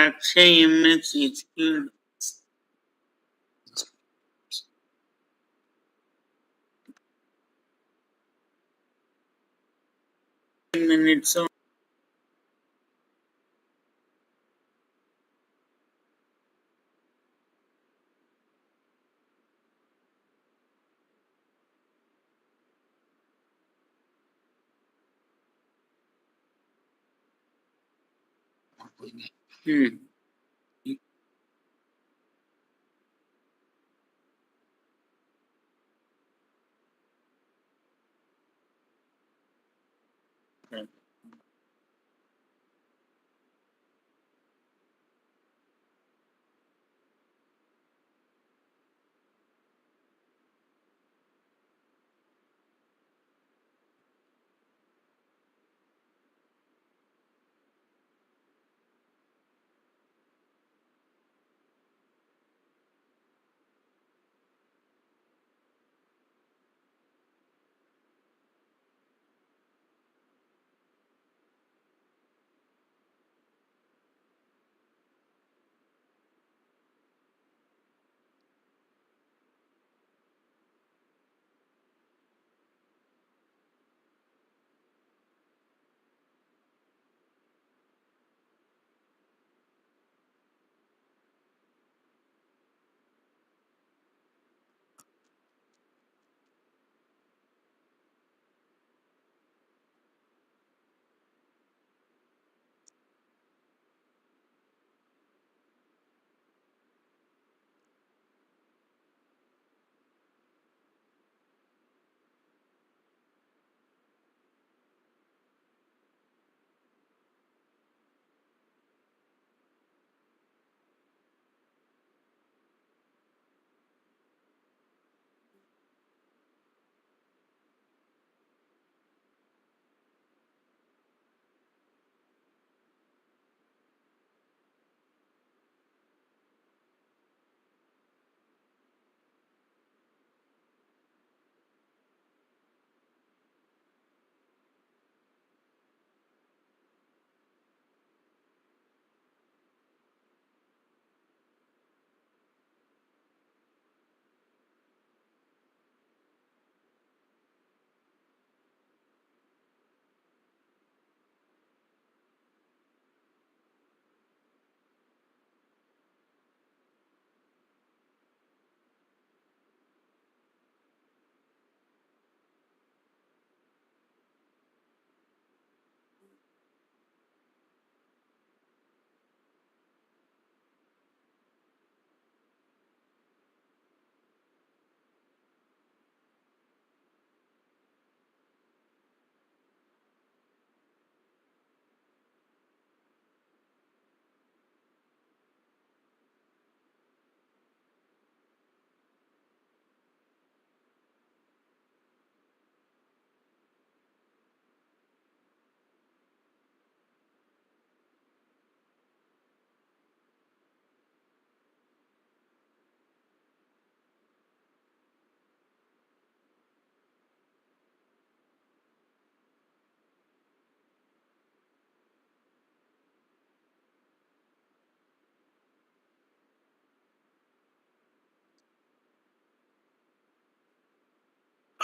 Akshay MS HQ. Minutes of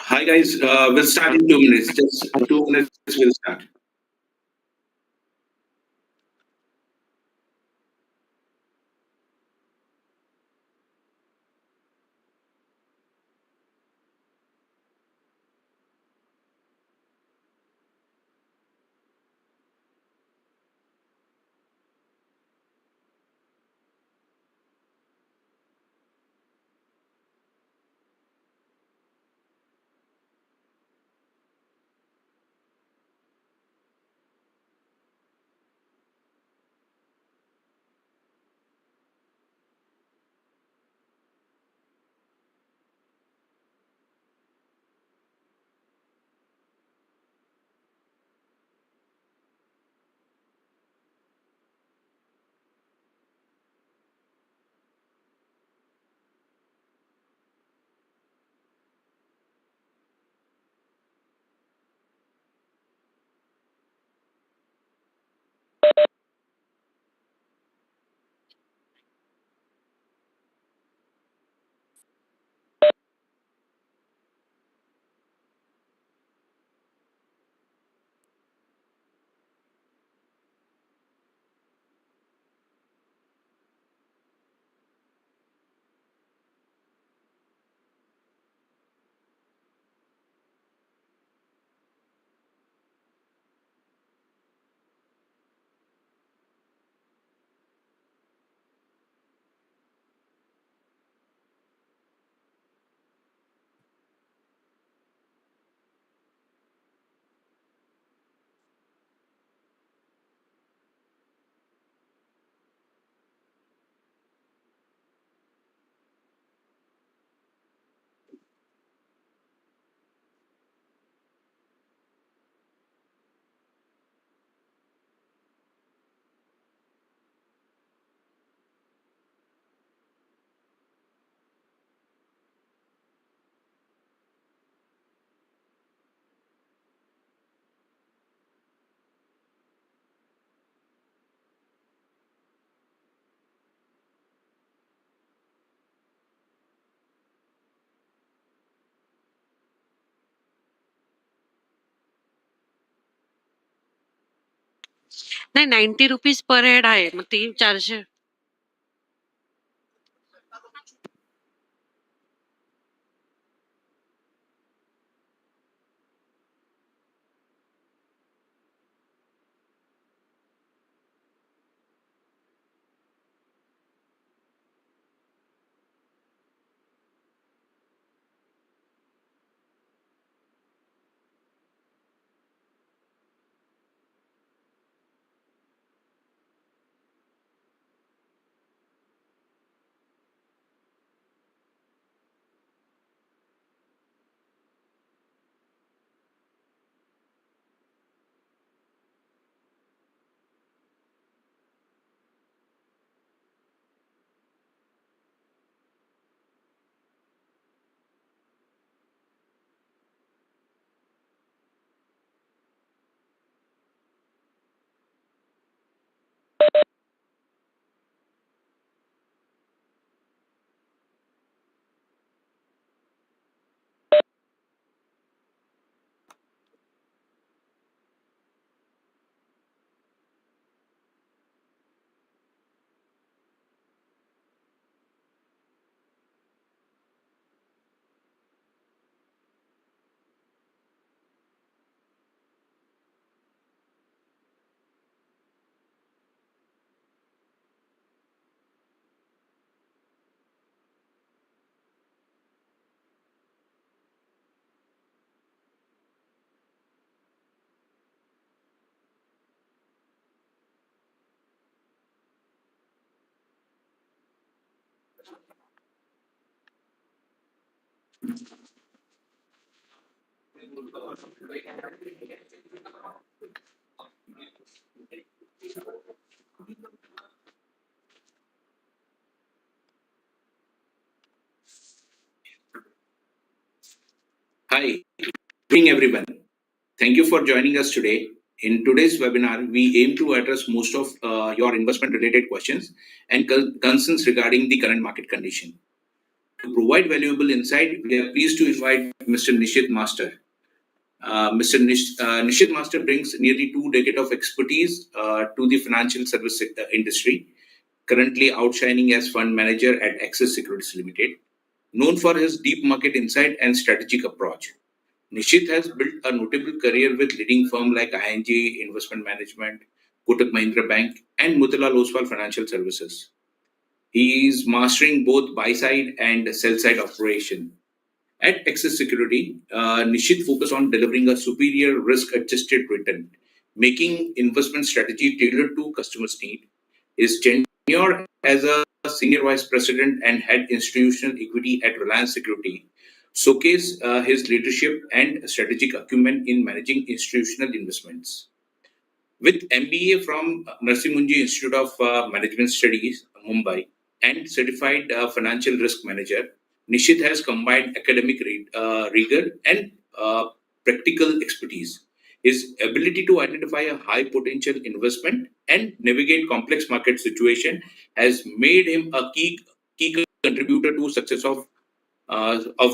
Hi guys, we'll start in 2 minutes. Just 2 minutes, we'll start. नाही 90 rupees per head आहे मग ती 400. Hi, good evening everyone. Thank you for joining us today. In today's webinar, we aim to address most of your investment related questions and concerns regarding the current market condition. To provide valuable insight, we are pleased to invite Mr. Nishit Master. Nishit Master brings nearly 2 decades of expertise to the financial service industry, currently outshining as fund manager at Axis Securities Limited. Known for his deep market insight and strategic approach, Nishit has built a notable career with leading firms like ING Investment Management, Kotak Mahindra Bank, and Motilal Oswal Financial Services. He is mastering both buy side and sell side operation. At Axis Security, Nishit focus on delivering a superior risk-adjusted return, making investment strategy tailored to customers' need. His tenure as a senior vice president and head institutional equity at Reliance Security showcase his leadership and strategic acumen in managing institutional investments. With MBA from Narsimunji Institute of Management Studies, Mumbai, and certified financial risk manager, Nishit has combined academic rigor and practical expertise. His ability to identify a high potential investment and navigate complex market situation has made him a key contributor to success of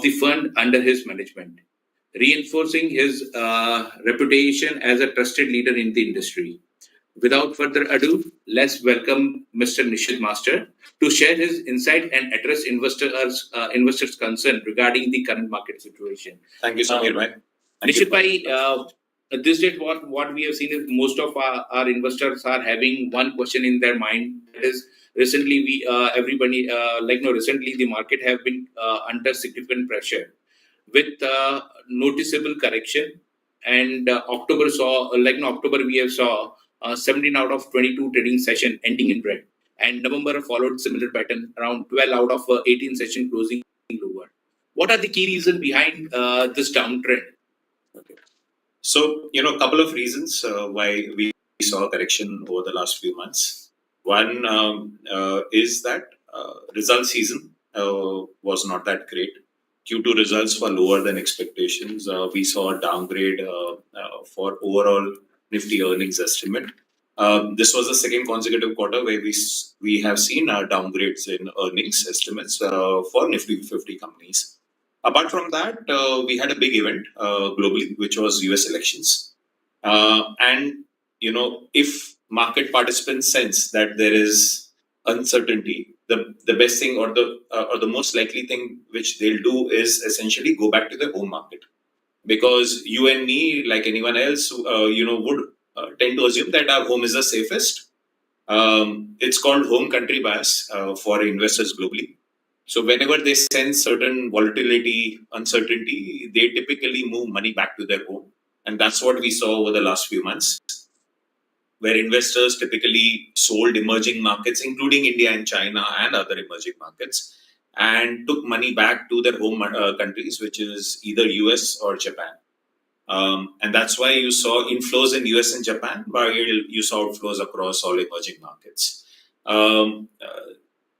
the fund under his management, reinforcing his reputation as a trusted leader in the industry. Without further ado, let's welcome Mr. Nishit Master to share his insight and address investors' concern regarding the current market situation. Thank you, Samir bhai. Nishit bhai, this date what we have seen is most of our investors are having one question in their mind. That is, recently recently the market have been under significant pressure with noticeable correction. And October we have saw 17 out of 22 trading session ending in red, and November followed similar pattern, around 12 out of 18 session closing lower. What are the key reasons behind this downtrend? Okay. So, a couple of reasons why we saw correction over the last few months. One is that result season was not that great. Q2 results were lower than expectations. We saw a downgrade for overall Nifty earnings estimate. This was the second consecutive quarter where we have seen downgrades in earnings estimates for Nifty 50 companies. Apart from that, we had a big event globally, which was US elections. And if market participants sense that there is uncertainty, the best thing or the most likely thing which they'll do is essentially go back to the home market, because you and me, like anyone else, would tend to assume that our home is the safest. It's called home country bias for investors globally. So whenever they sense certain volatility, uncertainty, they typically move money back to their home, and that's what we saw over the last few months, where investors typically sold emerging markets, including India and China and other emerging markets, and took money back to their home countries, which is either US or Japan. And that's why you saw inflows in US and Japan, while you saw outflows across all emerging markets.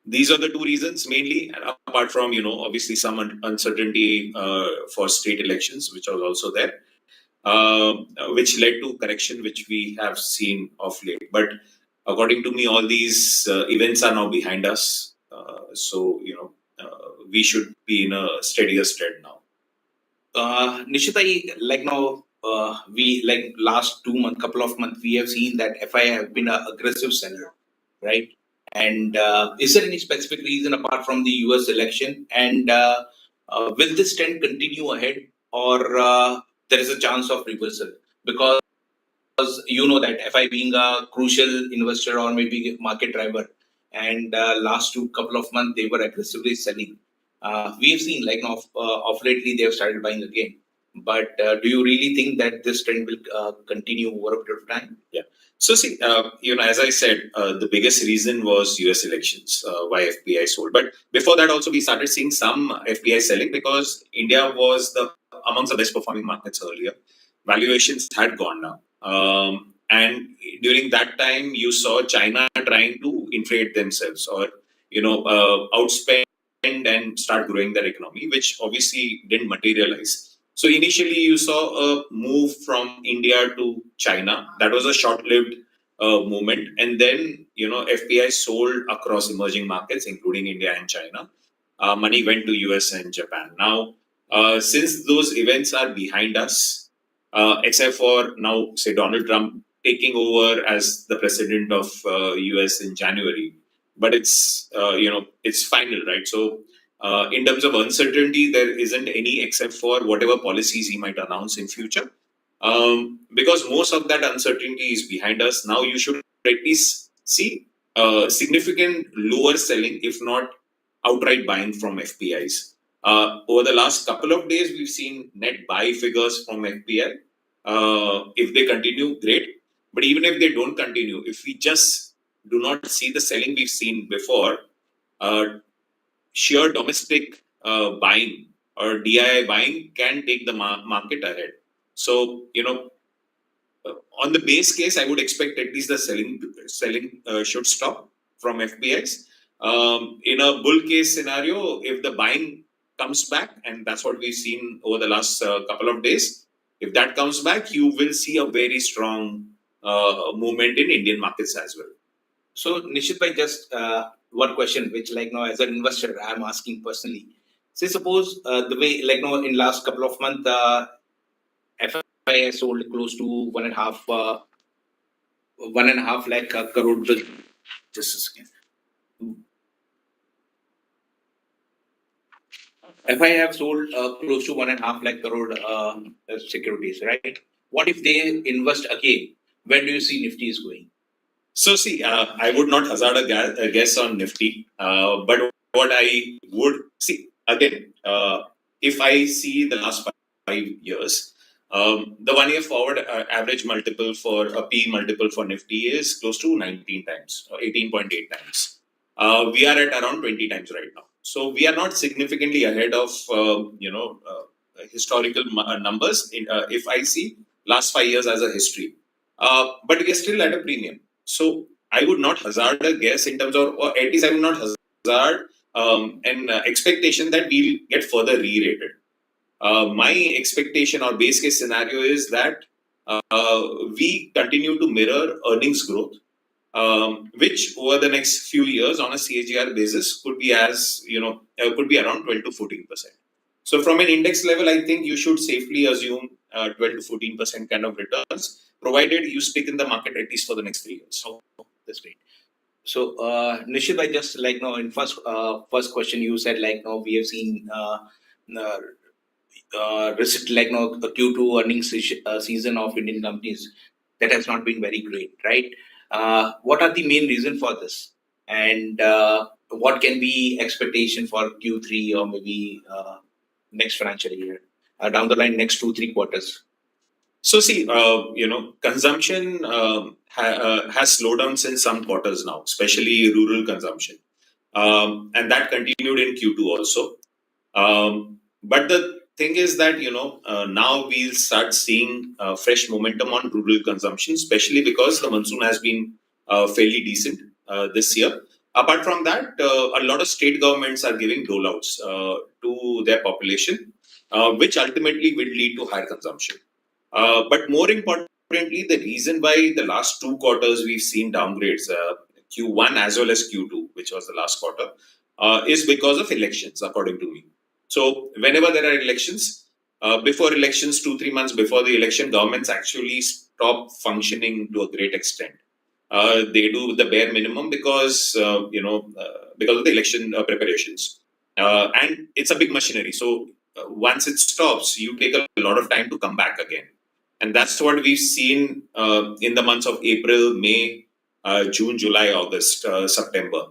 These are the two reasons mainly, and apart from, obviously some uncertainty for state elections, which was also there, which led to correction, which we have seen of late. But according to me, all these events are now behind us. So, we should be in a steadier stead now. Nishit, like now, we like last 2 months, couple of months, we have seen that FI have been an aggressive seller, right? And is there any specific reason apart from the US election? And will this trend continue ahead, or there is a chance of reversal? Because you know that FI being a crucial investor or maybe market driver, and last couple of months they were aggressively selling. We have seen like now of lately they have started buying again. But do you really think that this trend will continue over a period of time? Yeah. So see, as I said, the biggest reason was US elections, why FPI sold. But before that also we started seeing some FPI selling, because India was amongst the best performing markets earlier. Valuations had gone down. And during that time, you saw China trying to inflate themselves, or, outspend and start growing their economy, which obviously didn't materialize. So initially, you saw a move from India to China. That was a short-lived movement, and then FPI sold across emerging markets, including India and China. Money went to US and Japan. Now, since those events are behind us, except for now, say Donald Trump taking over as the president of US in January, but it's it's final, right? So. In terms of uncertainty, there isn't any except for whatever policies he might announce in future. Because most of that uncertainty is behind us. Now you should at least see significant lower selling, if not outright buying from FPIs. Over the last couple of days, we've seen net buy figures from FPI. If they continue, great. But even if they don't continue, if we just do not see the selling we've seen before, sheer domestic buying or DII buying can take the market ahead. So, on the base case, I would expect at least the selling should stop from FPIs. In a bull case scenario, if the buying comes back, and that's what we've seen over the last couple of days, if that comes back, you will see a very strong movement in Indian markets as well. So, Nishit bhai, just one question, which like now as an investor, I'm asking personally. Say, suppose the way like now in last couple of months, FI has sold close to 1.5 lakh crore. Just a second. FI have sold close to 1.5 lakh crore securities, right? What if they invest again? Where do you see Nifty is going? So see, I would not hazard a guess on Nifty, but what I would see again, if I see the last 5 years, the 1 year forward average multiple for a P multiple for Nifty is close to 19 times, 18.8 times. We are at around 20 times right now. So we are not significantly ahead of historical numbers. If I see last 5 years as a history, but we are still at a premium. So I would not hazard a guess in terms of, or at least I would not hazard an expectation that we'll get further re-rated. My expectation or base case scenario is that we continue to mirror earnings growth, which over the next few years on a CAGR basis could be could be around 12 to 14%. So from an index level, I think you should safely assume 12 to 14% kind of returns. provided you stick in the market at least for the next 3 years. Oh, that's great. So, Nishit, I just in first question you said we have seen a Q2 earnings season of Indian companies that has not been very great, right? What are the main reason for this, and what can be expectation for Q3 or maybe next financial year down the line, next 2-3 quarters? So see, consumption has slowed down since some quarters now, especially rural consumption, and that continued in Q2 also. But the thing is that now we'll start seeing fresh momentum on rural consumption, especially because the monsoon has been fairly decent this year. Apart from that, a lot of state governments are giving rollouts to their population, which ultimately will lead to higher consumption. But more importantly, the reason why the last 2 quarters we've seen downgrades, Q1 as well as Q2, which was the last quarter, is because of elections, according to me. So whenever there are elections, before elections, 2-3 months before the election, governments actually stop functioning to a great extent. They do the bare minimum because of the election preparations, and it's a big machinery. So once it stops, you take a lot of time to come back again. And that's what we've seen in the months of April, May, June, July, August, September.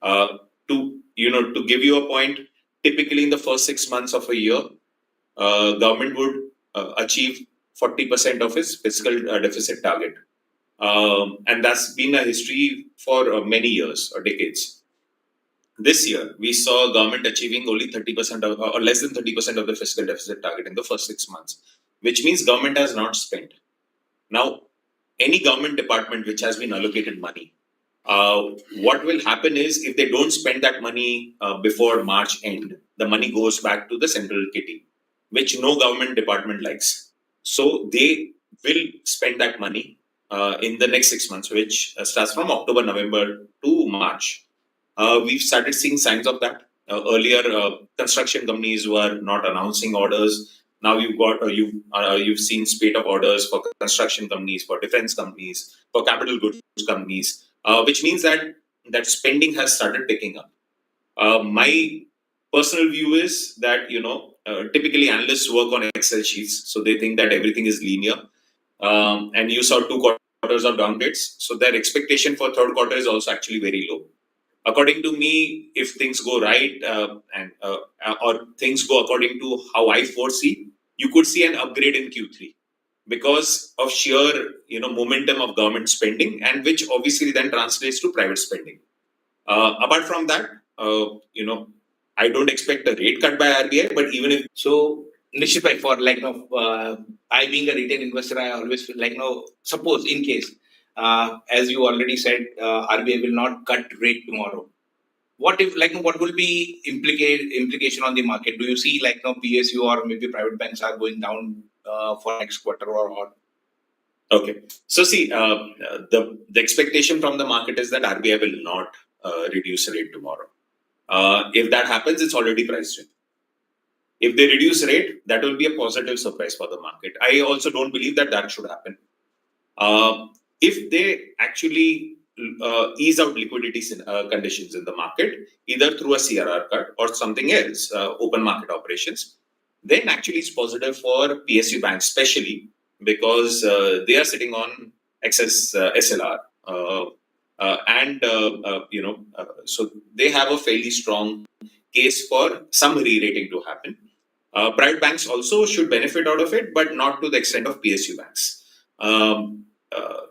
To give you a point, typically in the first 6 months of a year, government would achieve 40% of its fiscal deficit target. And that's been a history for many years or decades. This year, we saw government achieving only 30% or less than 30% of the fiscal deficit target in the first 6 months, which means government has not spent. Now, any government department which has been allocated money, what will happen is if they don't spend that money before March end, the money goes back to the central kitty, which no government department likes. So they will spend that money in the next 6 months, which starts from October, November to March. We've started seeing signs of that. Earlier, construction companies were not announcing orders. Now you've seen spate of orders for construction companies, for defense companies, for capital goods companies, which means that spending has started picking up. My personal view is that typically analysts work on Excel sheets, so they think that everything is linear. And you saw 2 quarters of downgrades, so their expectation for third quarter is also actually very low. According to me, if things go right or things go according to how I foresee, you could see an upgrade in Q3 because of sheer momentum of government spending, and which obviously then translates to private spending. Apart from that, I don't expect a rate cut by RBI, but even if so, Nishit, for I being a retail investor, I always feel suppose in case. As you already said, RBI will not cut rate tomorrow. What if what will be implication on the market? Do you see PSU or maybe private banks are going down for next quarter or? Okay, so see, the expectation from the market is that RBI will not reduce rate tomorrow. If that happens, it's already priced in. If they reduce rate, that will be a positive surprise for the market. I also don't believe that should happen. If they actually ease out liquidity conditions in the market, either through a CRR cut or something else, open market operations, then actually it's positive for PSU banks, especially because they are sitting on excess SLR. So they have a fairly strong case for some re-rating to happen. Private banks also should benefit out of it, but not to the extent of PSU banks.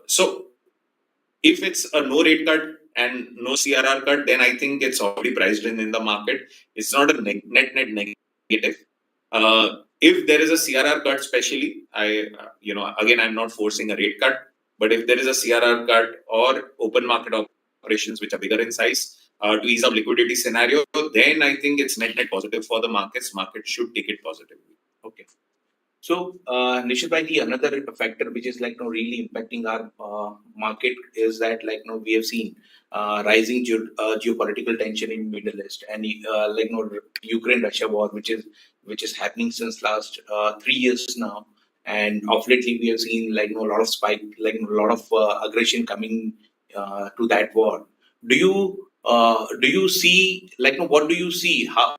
So if it's a no rate cut and no CRR cut, then I think it's already priced in the market. It's not a net negative. If there is a CRR cut, especially, again, I'm not forcing a rate cut, but if there is a CRR cut or open market operations which are bigger in size to ease up liquidity scenario, then I think it's net positive for the markets. Market should take it positively. Okay. So, Nishit, the another factor which is really impacting our market is that we have seen rising geopolitical tension in Middle East and Ukraine-Russia war, which is happening since last 3 years now, and of lately we have seen a lot of spike, a lot of aggression coming to that war. Do you see what do you see how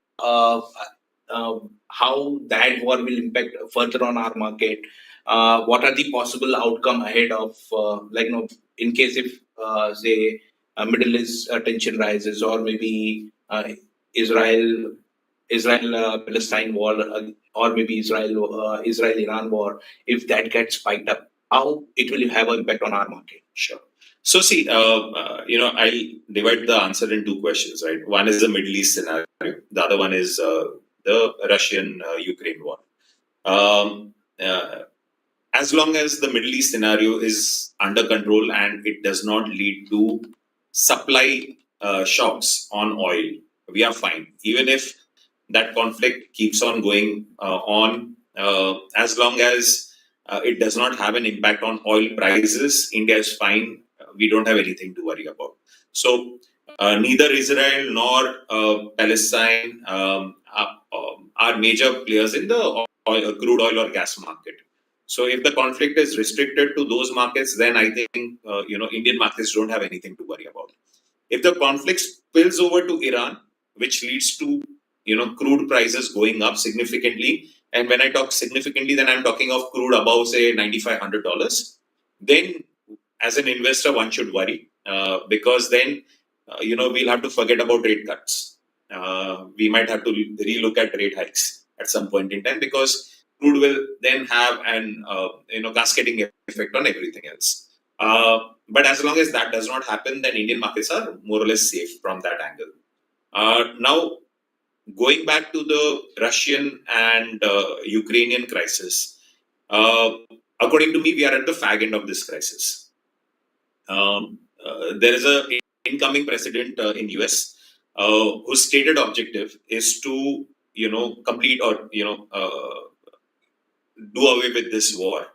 that war will impact further on our market? What are the possible outcome ahead of in case if say Middle East tension rises, or maybe Israel Palestine war, or maybe Israel Iran war, if that gets spiked up, how it will have an impact on our market? Sure. So see, I'll divide the answer in two questions, right? One is the Middle East scenario. The other one is the Russian-Ukraine war. As long as the Middle East scenario is under control and it does not lead to supply shocks on oil, we are fine. Even if that conflict keeps on going on, as long as it does not have an impact on oil prices, India is fine. We don't have anything to worry about. So neither Israel nor Palestine are major players in the crude oil or gas market. So if the conflict is restricted to those markets, then I think Indian markets don't have anything to worry about. If the conflict spills over to Iran, which leads to crude prices going up significantly, and when I talk significantly, then I'm talking of crude above say $9,500, then as an investor one should worry because then we'll have to forget about rate cuts. We might have to relook at rate hikes at some point in time, because crude will then have an cascading effect on everything else. But as long as that does not happen, then Indian markets are more or less safe from that angle. Now, going back to the Russian and Ukrainian crisis, according to me, we are at the fag end of this crisis. There is an incoming president in US whose stated objective is to complete or do away with this war.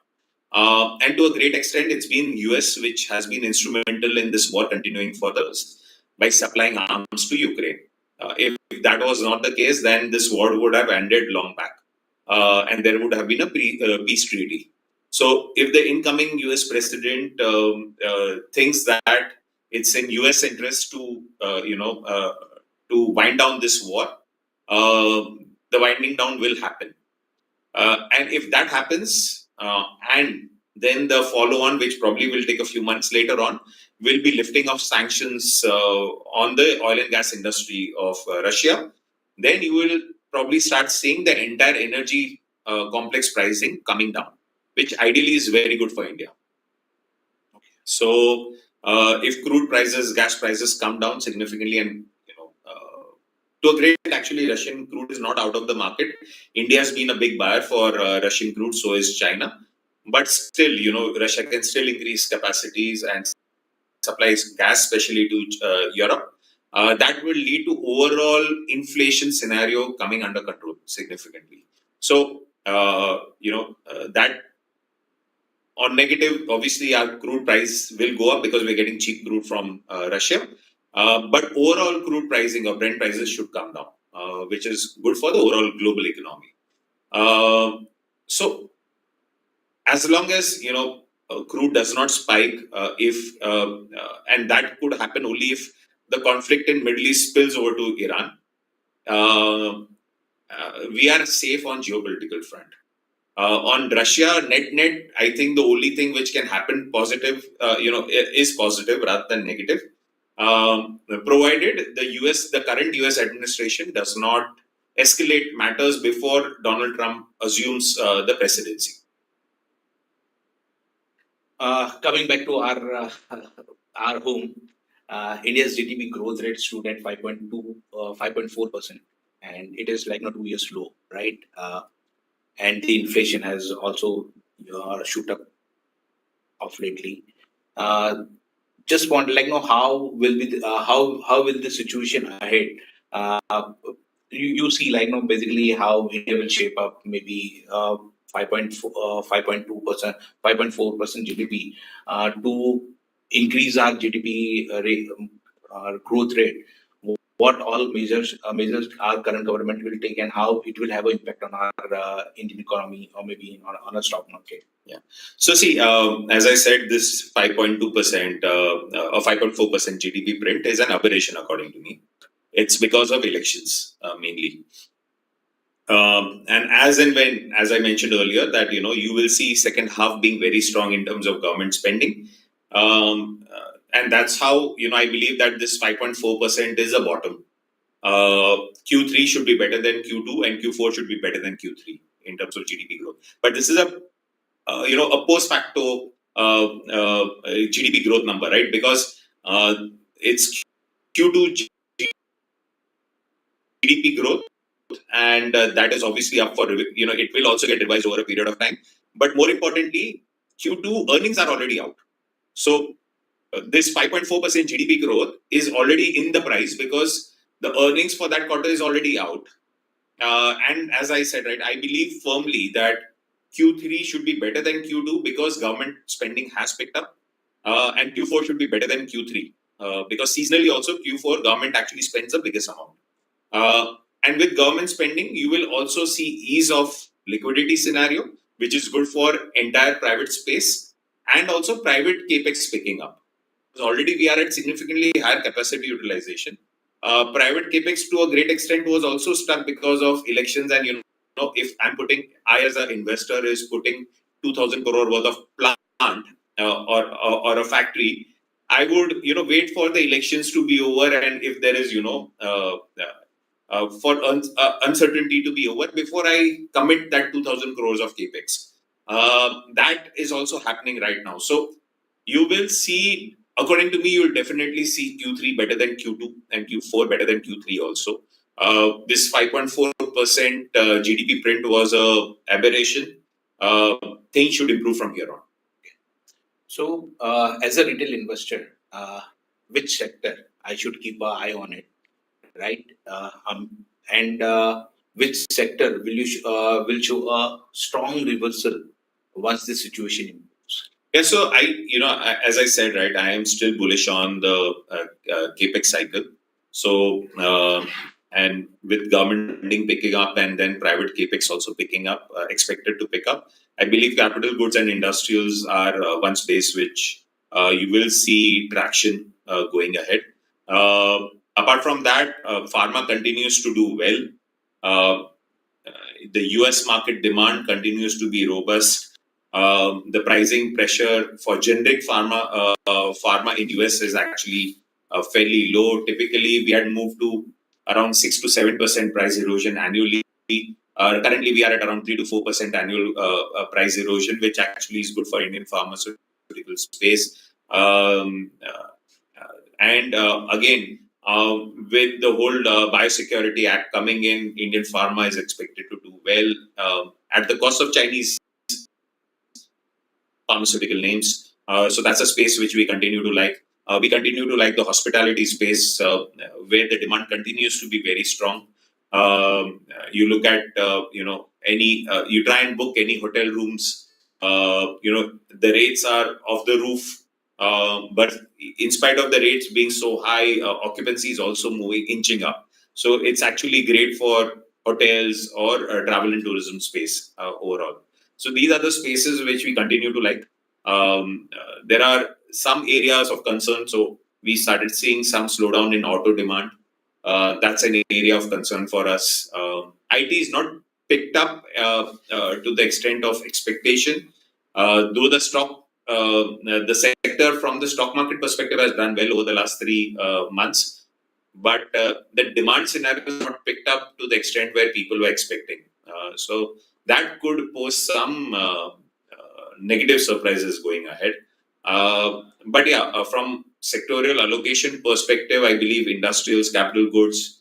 And to a great extent, it's been US which has been instrumental in this war continuing further by supplying arms to Ukraine. If that was not the case, then this war would have ended long back, and there would have been a peace treaty. So, if the incoming US president thinks that it's in US interest to wind down this war, the winding down will happen. And if that happens, and then the follow-on, which probably will take a few months later on, will be lifting of sanctions on the oil and gas industry of Russia, then you will probably start seeing the entire energy complex pricing coming down, which ideally is very good for India. So, if crude prices, gas prices come down significantly, and to a great, actually, Russian crude is not out of the market. India has been a big buyer for Russian crude, so is China. But still, Russia can still increase capacities and supplies gas, especially to Europe. That will lead to overall inflation scenario coming under control significantly. So, that on negative, obviously, our crude price will go up because we're getting cheap crude from Russia. But overall crude pricing or Brent prices should come down, which is good for the overall global economy. So, as long as crude does not spike, and that could happen only if the conflict in Middle East spills over to Iran, we are safe on geopolitical front. On Russia, net, I think the only thing which can happen positive, is positive rather than negative. Provided the current US administration does not escalate matters before Donald Trump assumes the presidency. Coming back to our home, India's GDP growth rate stood at 5.4%, and it is 2 years low, right? And the inflation has also shoot up of lately. Just want to know how will the situation ahead? You see basically how India will shape up, maybe 5.2%, 5.4% GDP to increase our GDP rate, growth rate. what all measures our current government will take and how it will have an impact on our Indian economy or maybe on a stock market. So see, as I said, this 5.2% or 5.4% GDP print is an aberration according to me. It's because of elections mainly. And when, as I mentioned earlier, that you will see second half being very strong in terms of government spending, and that's how I believe that this 5.4% is a bottom. Q3 should be better than Q2, and Q4 should be better than Q3 in terms of GDP growth. But this is a post facto GDP growth number, right? Because it's Q2 GDP growth, and that is obviously up for it will also get revised over a period of time. But more importantly, Q2 earnings are already out. So this 5.4% GDP growth is already in the price because the earnings for that quarter is already out. And as I said, right, I believe firmly that Q3 should be better than Q2 because government spending has picked up, and Q4 should be better than Q3 because seasonally also Q4 government actually spends the biggest amount. And with government spending, you will also see ease of liquidity scenario, which is good for entire private space and also private capex picking up. Already we are at significantly higher capacity utilization. Private capex to a great extent was also stuck because of elections, and if I as an investor is putting 2,000 crore worth of plant or a factory, I would wait for the elections to be over, and if there is uncertainty to be over before I commit that 2,000 crores of capex. That is also happening right now. So you will see, according to me, you will definitely see Q3 better than Q2 and Q4 better than Q3 also. This 5.4% GDP print was a aberration. Things should improve from here on. So, as a retail investor, which sector I should keep an eye on it, right? And which sector will show a strong reversal once the situation improves? Yeah, so as I said, right, I am still bullish on the capex cycle. So, and with government funding picking up and then private capex also picking up, expected to pick up, I believe capital goods and industrials are one space which you will see traction going ahead. Apart from that, pharma continues to do well. The US market demand continues to be robust. The pricing pressure for generic pharma in US is actually fairly low. Typically, we had moved to around 6 to 7% price erosion annually. Currently, we are at around 3 to 4% annual price erosion, which actually is good for Indian pharmaceutical space. And again, with the whole Biosecurity Act coming in, Indian pharma is expected to do well at the cost of Chinese pharmaceutical names. So that's a space which we continue to like. We continue to like the hospitality space where the demand continues to be very strong. You look at, you try and book any hotel rooms, the rates are off the roof. But in spite of the rates being so high, occupancy is also inching up. So it's actually great for hotels or travel and tourism space overall. So these are the spaces which we continue to like. There are some areas of concern. So we started seeing some slowdown in auto demand. That's an area of concern for us. IT is not picked up to the extent of expectation, though the sector from the stock market perspective has done well over the last 3 months, but the demand scenario is not picked up to the extent where people were expecting. So that could pose some negative surprises going ahead. But yeah, from sectorial allocation perspective, I believe industrials, capital goods,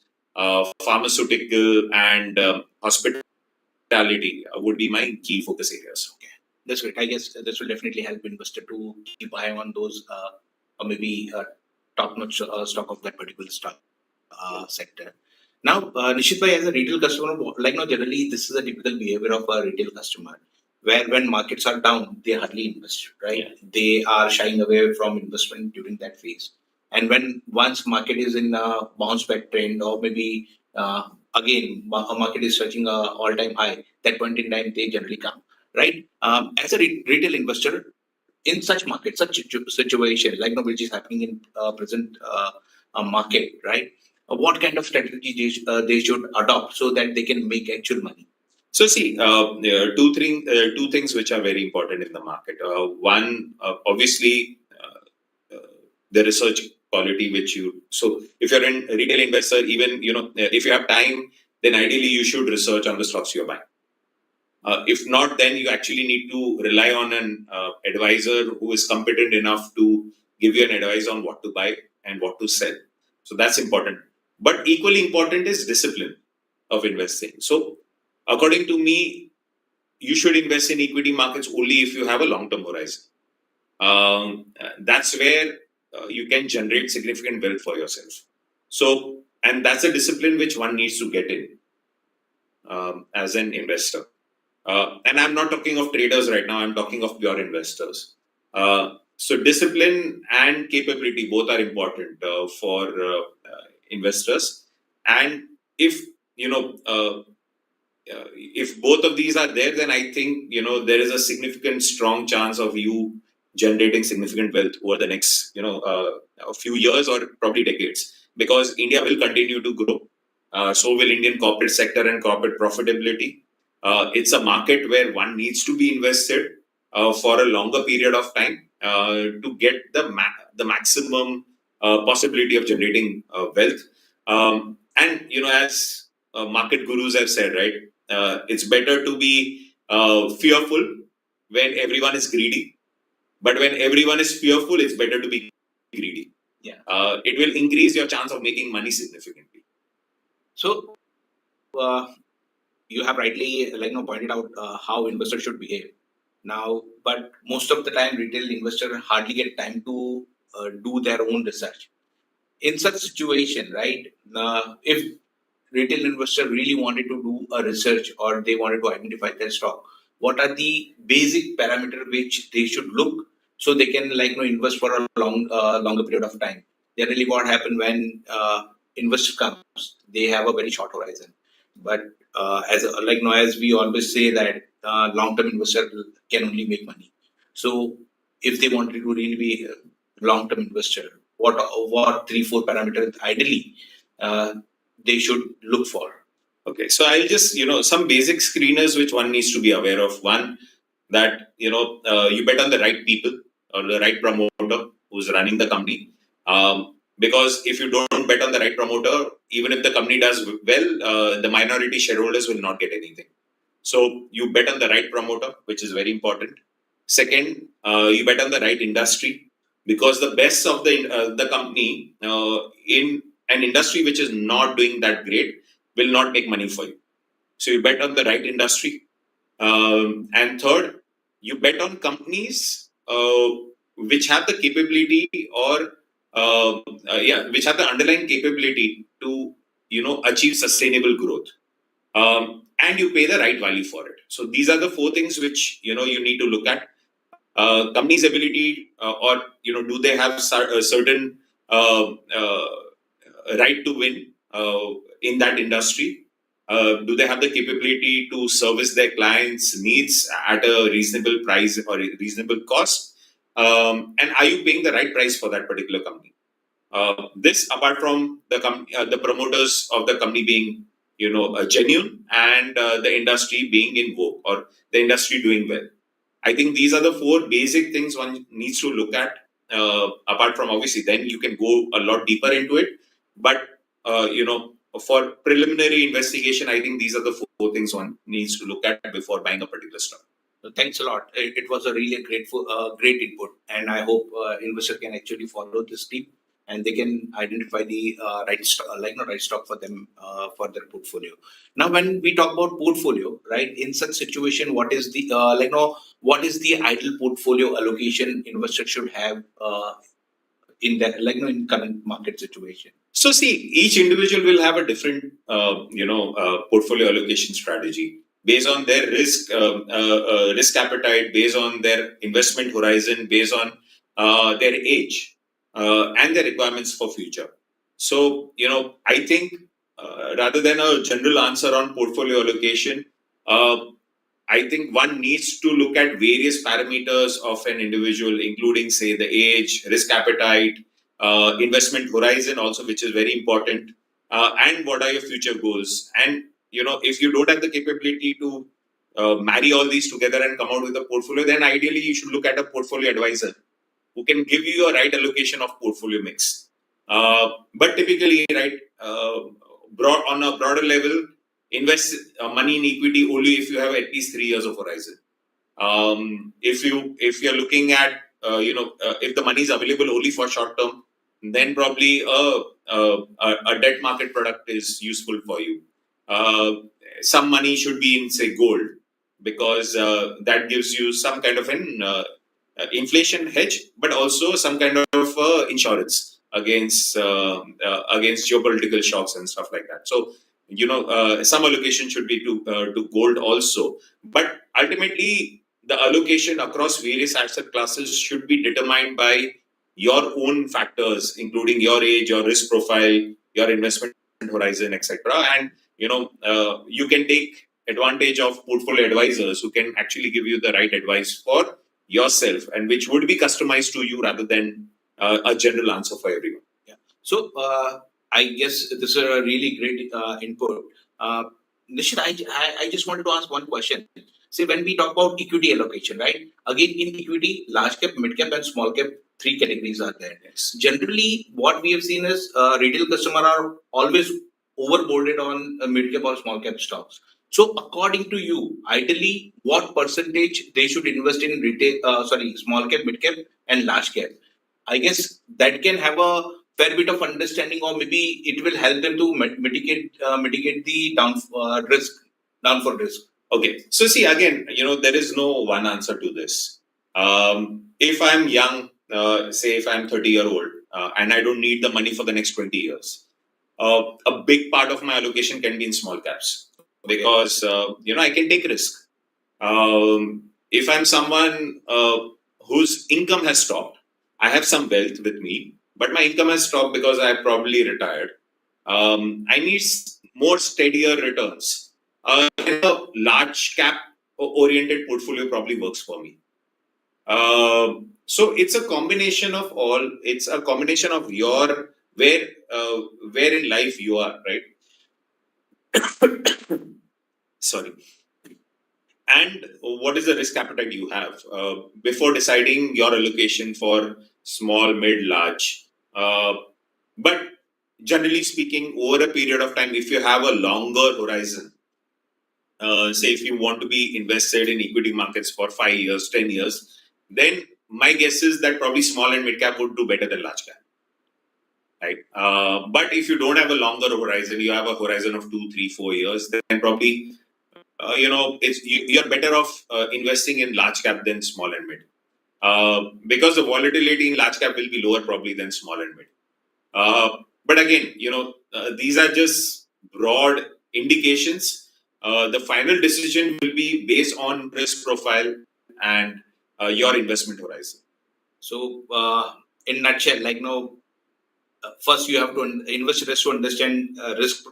pharmaceutical, and hospitality would be my key focus areas. Okay, that's great. I guess this will definitely help investor to keep eye on those or maybe top-notch stock of that particular stock sector. Now, Nishit bhai, as a retail customer, generally this is a typical behavior of a retail customer, where when markets are down, they hardly invest, right? Yeah. They are shying away from investment during that phase. And when once market is in a bounce back trend, or maybe again a market is touching a all time high, that point in time they generally come, right? As a retail investor in such market, such situation like which is happening in present market, right? What kind of strategy they should adopt so that they can make actual money? So see, two things which are very important in the market. One, obviously, the research quality which you. So if you're a retail investor, even if you have time, then ideally you should research on the stocks you're buying. If not, then you actually need to rely on an advisor who is competent enough to give you an advice on what to buy and what to sell. So that's important. But equally important is discipline of investing. So according to me, you should invest in equity markets only if you have a long-term horizon. That's where you can generate significant wealth for yourself. So, and that's a discipline which one needs to get in as an investor. And I'm not talking of traders right now, I'm talking of pure investors. So discipline and capability both are important for investors. And if if both of these are there, then I think there is a significant strong chance of you generating significant wealth over the next a few years or probably decades, because India will continue to grow. So will Indian corporate sector and corporate profitability. It's a market where one needs to be invested for a longer period of time to get the maximum possibility of generating wealth. And as market gurus have said, right, it's better to be fearful when everyone is greedy, but when everyone is fearful, it's better to be greedy. Yeah. It will increase your chance of making money significantly. So you have rightly pointed out how investors should behave now, but most of the time retail investors hardly get time to do their own research. In such situation, right, if retail investor really wanted to do a research or they wanted to identify their stock, what are the basic parameters which they should look so they can invest for a longer period of time? Generally what happens when investor comes, they have a very short horizon, but as we always say that long-term investor can only make money. So if they wanted to really be a long-term investor, what 3-4 parameters ideally they should look for? Okay, so I'll just some basic screeners which one needs to be aware of. One, that you bet on the right people or the right promoter who's running the company. Because if you don't bet on the right promoter, even if the company does well, the minority shareholders will not get anything. So you bet on the right promoter, which is very important. Second, you bet on the right industry, because the best of the company in an industry which is not doing that great will not make money for you. So you bet on the right industry. And third, you bet on companies which have the capability or which have the underlying capability to achieve sustainable growth. And you pay the right value for it. So these are the 4 things which you need to look at. Company's ability, or do they have a certain right to win in that industry? Do they have the capability to service their clients' needs at a reasonable price or a reasonable cost? And are you paying the right price for that particular company? This, apart from the promoters of the company being genuine, and the industry being in vogue or the industry doing well. I think these are the 4 basic things one needs to look at. Apart from, obviously, then you can go a lot deeper into it. But for preliminary investigation, I think these are the 4 things one needs to look at before buying a particular stock. So thanks a lot. It was a really great input, and I hope investor can actually follow this tip and they can identify the right stock for them for their portfolio. Now, when we talk about portfolio, right, in such situation, what is the what is the ideal portfolio allocation investor should have in that in current market situation? So see, each individual will have a different portfolio allocation strategy based on their risk appetite, based on their investment horizon, based on their age. and their requirements for future. So, I think rather than a general answer on portfolio allocation, I think one needs to look at various parameters of an individual, including, say, the age, risk appetite, investment horizon, also, which is very important, and what are your future goals. And if you don't have the capability to marry all these together and come out with a portfolio, then ideally you should look at a portfolio advisor who can give you a right allocation of portfolio mix. But typically, right, on a broader level, invest money in equity only if you have at least 3 years of horizon. If you're looking at if the money is available only for short term, then probably a debt market product is useful for you. Some money should be in, say, gold, because that gives you some kind of an inflation hedge, but also some kind of insurance against geopolitical shocks and stuff like that. So some allocation should be to gold also, but ultimately the allocation across various asset classes should be determined by your own factors, including your age, your risk profile, your investment horizon, etc. And you can take advantage of portfolio advisors who can actually give you the right advice for yourself, and which would be customized to you rather than a general answer for everyone. Yeah. So I guess this is a really great input. Nishit, I just wanted to ask one question. See, when we talk about equity allocation, right? Again, in equity, large cap, mid cap, and small cap, 3 categories are there. Yes. Generally, what we have seen is retail customers are always overboarded on mid cap or small cap stocks. So, according to you, ideally, what percentage they should invest in small cap, mid cap, and large cap? I guess that can have a fair bit of understanding, or maybe it will help them to mitigate the downfall risk. Okay, so see, again, there is no one answer to this. If I'm young, say if I'm 30-year-old, and I don't need the money for the next 20 years, a big part of my allocation can be in small caps, because I can take risk. If I'm someone whose income has stopped, I have some wealth with me, but my income has stopped because I probably retired. I need more steadier returns. A large cap oriented portfolio probably works for me. So it's a combination of all. It's a combination of your where in life you are, right? Sorry. And what is the risk appetite you have before deciding your allocation for small, mid, large. But generally speaking, over a period of time, if you have a longer horizon, say if you want to be invested in equity markets for 5 years, 10 years, then my guess is that probably small and mid cap would do better than large cap. Right. But if you don't have a longer horizon, you have a horizon of 2, 3, 4 years, then probably you're better off investing in large cap than small and mid, because the volatility in large cap will be lower probably than small and mid. But again, these are just broad indications. The final decision will be based on risk profile and your investment horizon. So, in a nutshell, first you have to investors to understand risk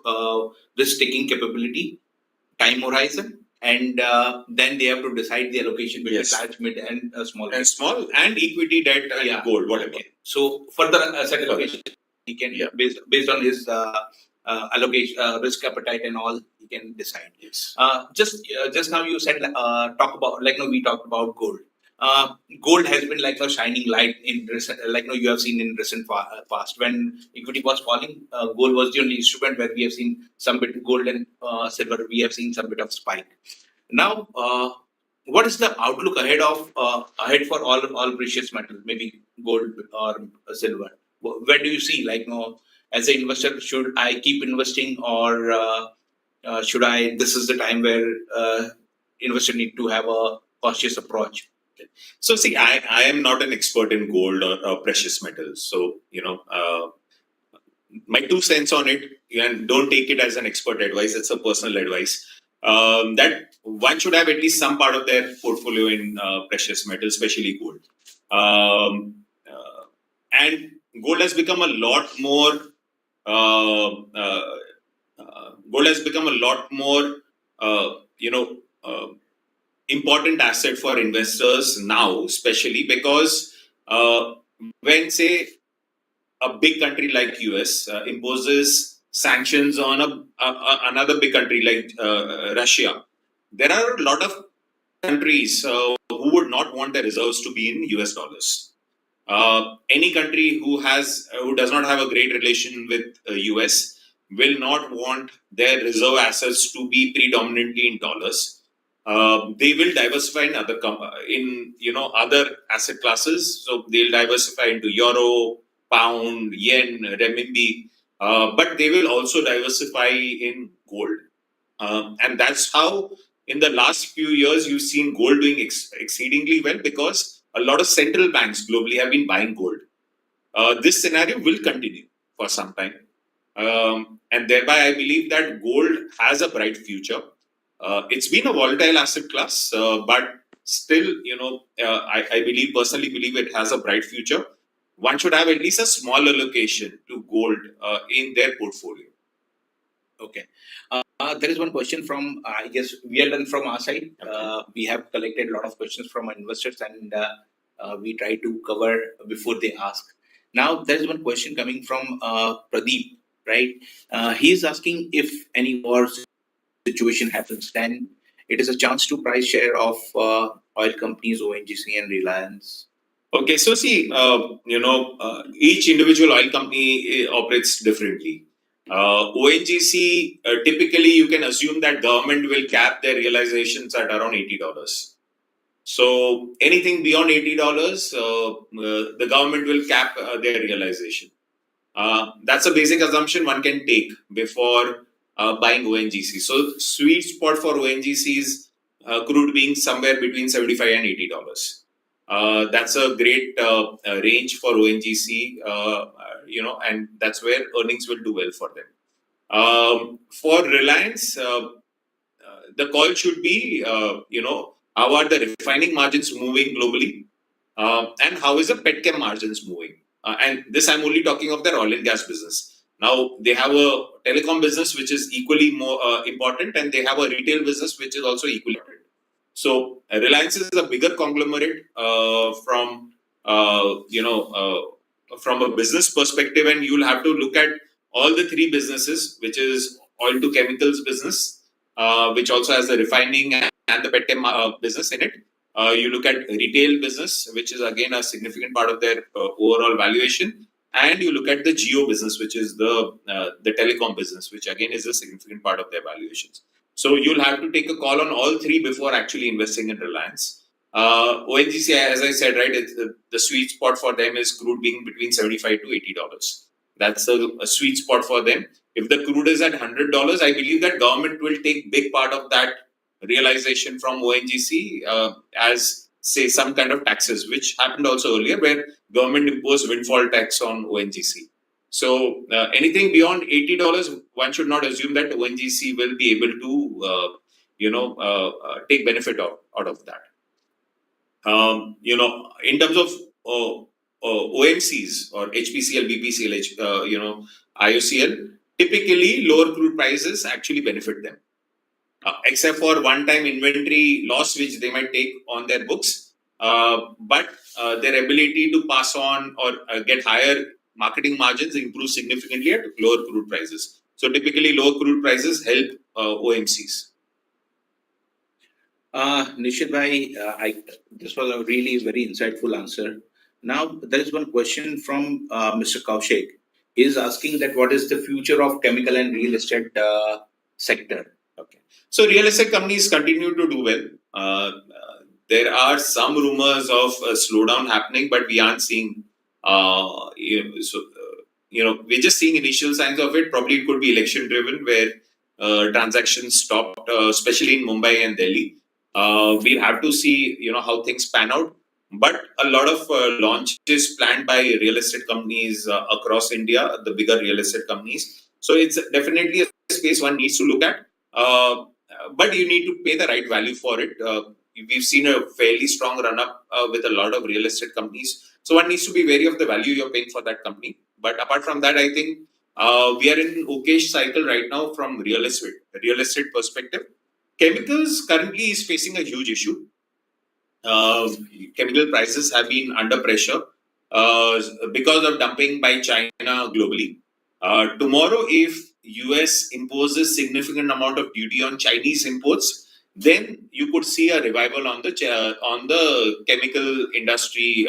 taking capability, time horizon, and then they have to decide the allocation between large, mid, and small. And small and equity, debt, and gold, whatever. Okay. So further asset allocation, he can based on his allocation, risk appetite, and all, he can decide. Yes. Just now you said we talked about gold. Gold has been like a shining light in recent, you have seen in recent past. When equity was falling, gold was the only instrument where we have seen some bit gold and silver. We have seen some bit of spike. Now, what is the outlook ahead for all precious metals, maybe gold or silver? Where do you see, as an investor, should I keep investing, or should I? This is the time where investor need to have a cautious approach. So see, I am not an expert in gold or precious metals. So, my 2 cents on it, and don't take it as an expert advice, it's a personal advice, that one should have at least some part of their portfolio in precious metals, especially gold. And, gold has become a lot more uh, uh, gold has become a lot more important asset for investors now, especially because when say a big country like US imposes sanctions on another big country like Russia, there are a lot of countries who would not want their reserves to be in US dollars. Any country who does not have a great relation with US will not want their reserve assets to be predominantly in dollars. They will diversify in other asset classes. So they'll diversify into euro, pound, yen, renminbi, but they will also diversify in gold. And that's how in the last few years you've seen gold doing exceedingly well, because a lot of central banks globally have been buying gold. This scenario will continue for some time. And thereby I believe that gold has a bright future. It's been a volatile asset class, but still, I personally believe it has a bright future. One should have at least a small allocation to gold in their portfolio. Okay. There is one question from, I guess we are done from our side. Okay. We have collected a lot of questions from our investors, and we try to cover before they ask. Now, there is one question coming from Pradeep, right? He is asking if any war situation happens, then it is a chance to price share of oil companies, ONGC and Reliance. Okay, so see, each individual oil company operates differently. ONGC, typically you can assume that government will cap their realizations at around $80. So anything beyond $80, the government will cap their realization. That's a basic assumption one can take before buying ONGC. So sweet spot for ONGC is crude being somewhere between $75 and $80. That's a great range for ONGC, and that's where earnings will do well for them. For Reliance, the call should be, how are the refining margins moving globally, and how is the petchem margins moving? And this I'm only talking of their oil and gas business. Now they have a telecom business which is equally more important, and they have a retail business which is also equally important. So Reliance is a bigger conglomerate from a business perspective, and you'll have to look at all the three businesses, which is oil to chemicals business, which also has the refining and the petchem business in it. You look at retail business, which is again a significant part of their overall valuation, and you look at the geo business, which is the telecom business, which again is a significant part of their valuations. So you'll have to take a call on all three before actually investing in Reliance. ONGC, as I said, right, the sweet spot for them is crude being between $75 to $80. That's a sweet spot for them. If the crude is at $100, I believe that government will take big part of that realization from ONGC as, say, some kind of taxes, which happened also earlier, where government imposed windfall tax on ONGC. So anything beyond $80, one should not assume that ONGC will be able to, take benefit out of that. In terms of OMCs or HPCL, BPCL, IOCL, typically lower crude prices actually benefit them. Except for one-time inventory loss which they might take on their books, but their ability to pass on or get higher marketing margins improve significantly at lower crude prices. So typically lower crude prices help OMCs. Nishit bhai, this was a really very insightful answer. Now there is one question from Mr. Kaushik. He is asking that what is the future of chemical and real estate sector? Okay. So real estate companies continue to do well. There are some rumors of a slowdown happening, but we aren't seeing. We're just seeing initial signs of it. Probably it could be election driven, where transactions stopped, especially in Mumbai and Delhi. We'll have to see, how things pan out. But a lot of launches planned by real estate companies across India, the bigger real estate companies. So it's definitely a space one needs to look at. But you need to pay the right value for it. We've seen a fairly strong run up with a lot of real estate companies, So one needs to be wary of the value you're paying for that company. But apart from that, I think we are in an okayish cycle right now from real estate perspective. Chemicals currently is facing a huge issue. Chemical prices have been under pressure because of dumping by China globally. Tomorrow, if US imposes significant amount of duty on Chinese imports, then you could see a revival on the chemical industry,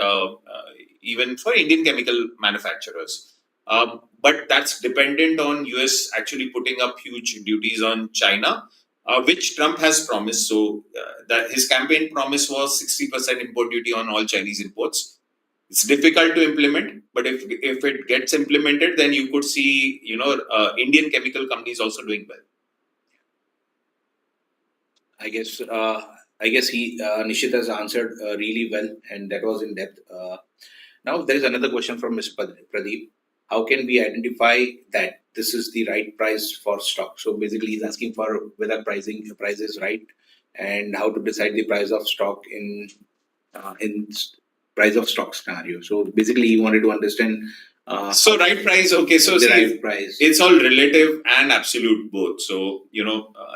even for Indian chemical manufacturers. But that's dependent on US actually putting up huge duties on China, which Trump has promised. So that his campaign promise was 60% import duty on all Chinese imports. It's difficult to implement, but if it gets implemented, then you could see Indian chemical companies also doing well. I guess Nishit has answered really well, and that was in depth. Now there is another question from Mr. Pradeep. How can we identify that this is the right price for stock? So basically, he's asking for whether price is right, and how to decide the price of stock in price of stock scenario. So basically, he wanted to understand. Right price, okay. So the right price. It's all relative and absolute both. So you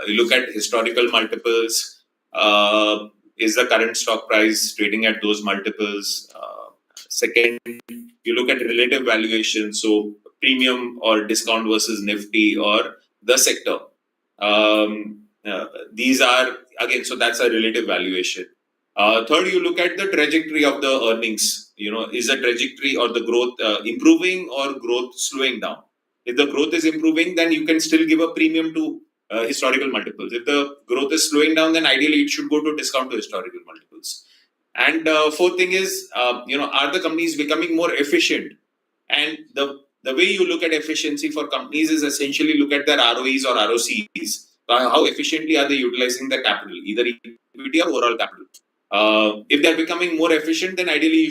look at historical multiples. Is the current stock price trading at those multiples? Second, you look at relative valuation, so premium or discount versus Nifty or the sector. These are again, so that's a relative valuation. Third, you look at the trajectory of the earnings. Is the trajectory or the growth improving or growth slowing down? If the growth is improving, then you can still give a premium to historical multiples. If the growth is slowing down, then ideally it should go to discount to historical multiples. And fourth thing is, are the companies becoming more efficient? And the way you look at efficiency for companies is essentially look at their ROEs or ROCs. How efficiently are they utilizing their capital, either equity or overall capital? If they're becoming more efficient, then ideally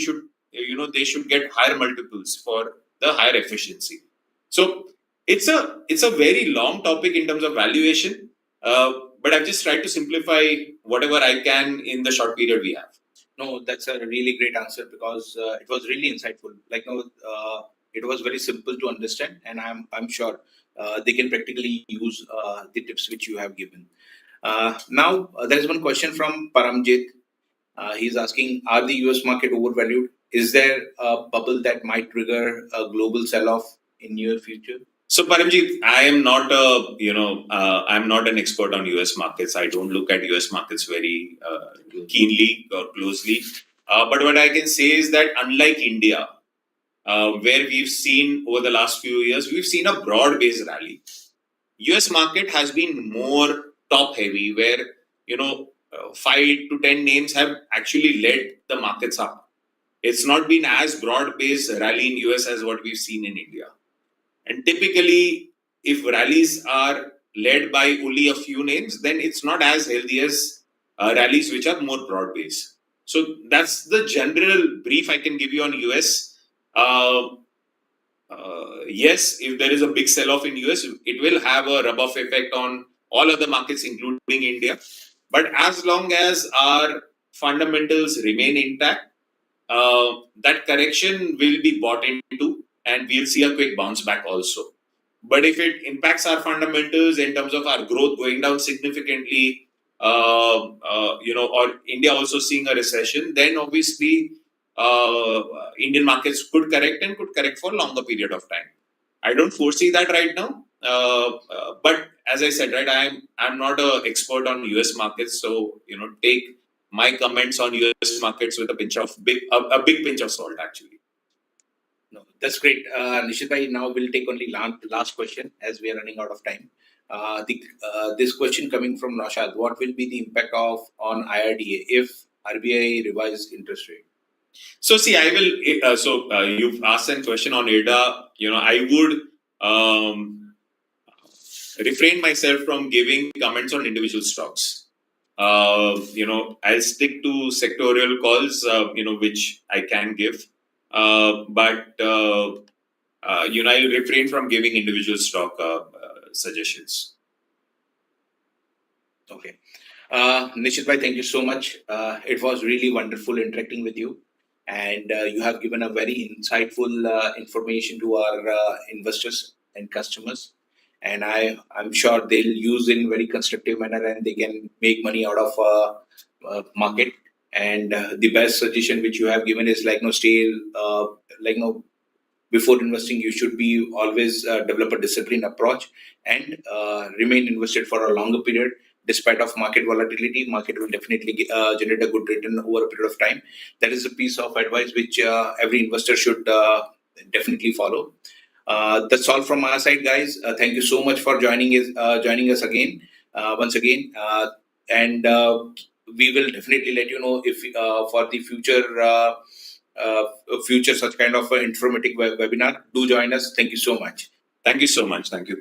they should get higher multiples for the higher efficiency. So it's a very long topic in terms of valuation, but I've just tried to simplify whatever I can in the short period we have. No, that's a really great answer because it was really insightful. It was very simple to understand, and I'm sure they can practically use the tips which you have given. Now there is one question from Paramjit. He's asking, are the US market overvalued? Is there a bubble that might trigger a global sell-off in near future? So Paramjit, I am not I'm not an expert on US markets. I don't look at US markets very keenly or closely. But what I can say is that unlike India, where we've seen over the last few years, we've seen a broad-based rally. US market has been more top-heavy, where 5 to 10 names have actually led the markets up. It's not been as broad-based rally in US as what we've seen in India. And typically, if rallies are led by only a few names, then it's not as healthy as rallies which are more broad-based. So that's the general brief I can give you on US. Yes, if there is a big sell-off in US, it will have a rub-off effect on all other markets, including India. But as long as our fundamentals remain intact, that correction will be bought into, and we'll see a quick bounce back also. But if it impacts our fundamentals in terms of our growth going down significantly, or India also seeing a recession, then obviously Indian markets could correct and could correct for a longer period of time. I don't foresee that right now. But as I said, right, I'm not an expert on US markets, so take my comments on US markets with a big pinch of salt, actually. No, that's great. Nishit bhai, now we'll take only last question as we are running out of time. This question coming from Naushad: what will be the impact on IRDA if RBI revised interest rate? So see, I will. You've asked a question on IRDA. I would refrain myself from giving comments on individual stocks. I'll stick to sectorial calls, which I can give. But I'll refrain from giving individual stock suggestions. Okay. Nishit bhai, thank you so much. It was really wonderful interacting with you. and you have given a very insightful information to our investors and customers. And I'm sure they'll use in very constructive manner and they can make money out of market. And the best suggestion which you have given is stay before investing, you should be always develop a disciplined approach and remain invested for a longer period. Despite of market volatility, market will definitely generate a good return over a period of time. That is a piece of advice which every investor should definitely follow. That's all from our side, guys. Thank you so much for joining us again, once again, and we will definitely let you know if for the future such kind of informative webinar. Do join us. Thank you so much. Thank you so much. Thank you.